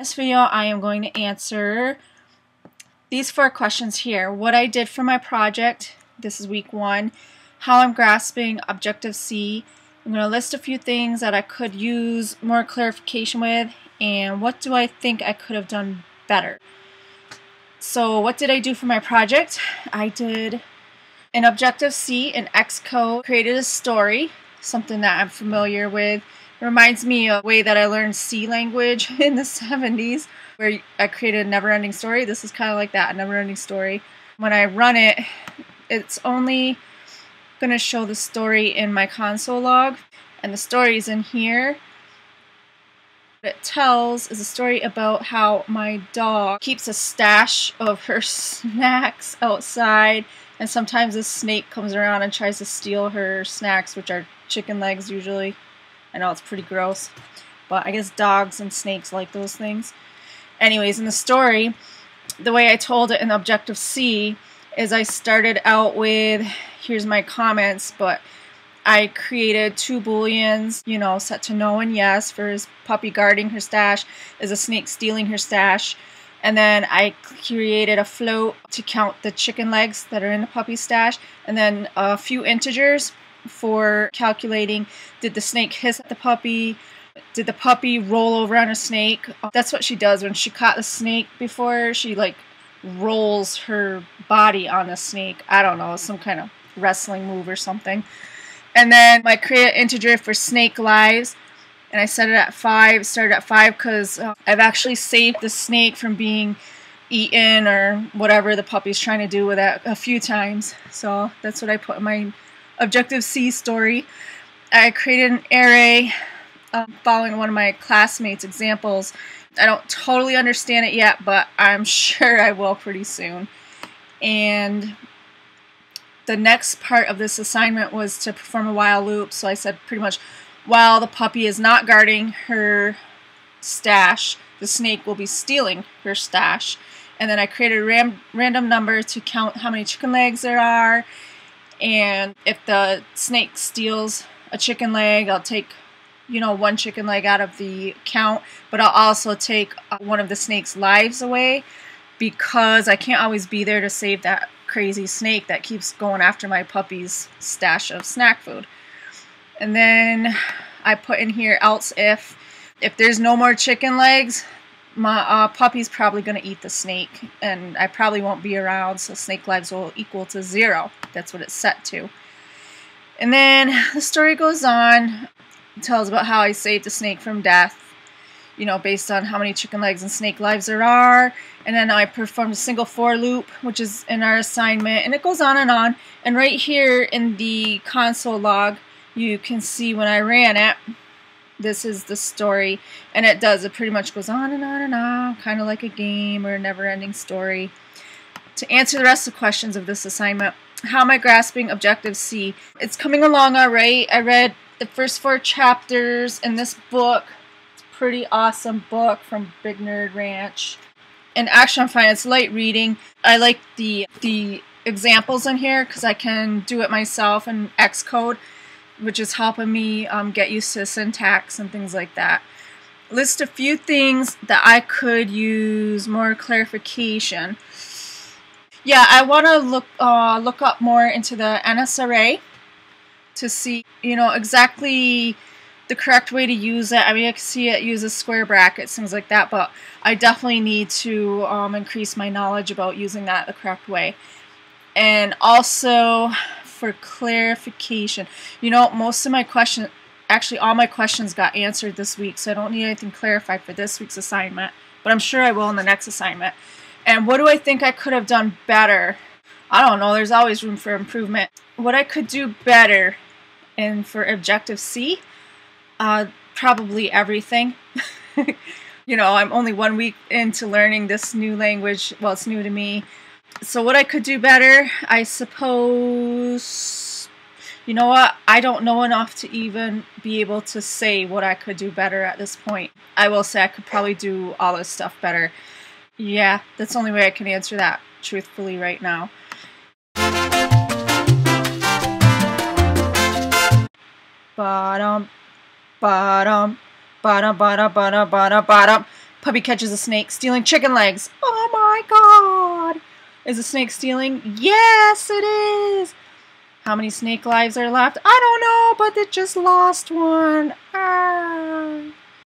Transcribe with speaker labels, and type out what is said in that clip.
Speaker 1: In this video, I am going to answer these 4 questions here. What I did for my project, this is week 1, how I'm grasping Objective-C. I'm going to list a few things that I could use more clarification with, and what do I think I could have done better. So what did I do for my project? I did in Objective-C in XCode, created a story, something that I'm familiar with. It reminds me of the way that I learned C language in the 70s, where I created a never-ending story. This is kind of like that, a never-ending story. When I run it, it's only going to show the story in my console log, and the story is in here. What it tells is a story about how my dog keeps a stash of her snacks outside, and sometimes a snake comes around and tries to steal her snacks, which are chicken legs usually. I know it's pretty gross, but I guess dogs and snakes like those things. Anyways, in the story, the way I told it in Objective-C is I started out with, here's my comments, but I created 2 booleans, you know, set to no and yes for his puppy guarding her stash, is a snake stealing her stash. And then I created a float to count the chicken legs that are in the puppy's stash, and then a few integers for calculating, did the snake hiss at the puppy, did the puppy roll over on a snake. That's what she does when she caught the snake before. She like rolls her body on a snake. I don't know, some kind of wrestling move or something. And then I created an integer for snake lives, and I set it at 5, started at 5 because I've actually saved the snake from being eaten or whatever the puppy's trying to do with it a few times. So that's what I put in my Objective-C story. I created an array following one of my classmates' examples. I don't totally understand it yet, but I'm sure I will pretty soon. And the next part of this assignment was to perform a while loop. So I said pretty much, while the puppy is not guarding her stash, the snake will be stealing her stash. And then I created a random number to count how many chicken legs there are. And if the snake steals a chicken leg, I'll take, you know, 1 chicken leg out of the count, but I'll also take one of the snake's lives away, because I can't always be there to save that crazy snake that keeps going after my puppy's stash of snack food. And then I put in here else if there's no more chicken legs, my puppy's probably going to eat the snake, and I probably won't be around, so snake lives will equal to 0. That's what it's set to. And then the story goes on. It tells about how I saved the snake from death, you know, based on how many chicken legs and snake lives there are. And then I performed a single for loop, which is in our assignment, and it goes on. And right here in the console log, you can see when I ran it, this is the story, and it pretty much goes on and on and on, kind of like a game or a never-ending story. To answer the rest of the questions of this assignment, how am I grasping Objective-C? It's coming along all right. I read the first 4 chapters in this book. It's a pretty awesome book from Big Nerd Ranch. And actually I'm fine. It's light reading. I like the examples in here because I can do it myself in XCode, which is helping me get used to syntax and things like that. List a few things that I could use more clarification. Yeah, I want to look up more into the NS array to see, you know, exactly the correct way to use it. I mean, I can see it uses square brackets, things like that, but I definitely need to increase my knowledge about using that the correct way. And also, for clarification, you know, most of my questions, actually all my questions got answered this week, so I don't need anything clarified for this week's assignment, but I'm sure I will in the next assignment. And what do I think I could have done better? I don't know, there's always room for improvement. What I could do better, and for Objective-C, probably everything. You know, I'm only 1 week into learning this new language. Well, it's new to me. So what I could do better, I suppose, you know what, I don't know enough to even be able to say what I could do better at this point. I will say I could probably do all this stuff better. Yeah, that's the only way I can answer that truthfully right now. Bottom, bottom, bottom, bottom, bottom, bottom, bottom. Puppy catches a snake stealing chicken legs. Oh my god! Is the snake stealing? Yes, it is! How many snake lives are left? I don't know, but it just lost one. Ah.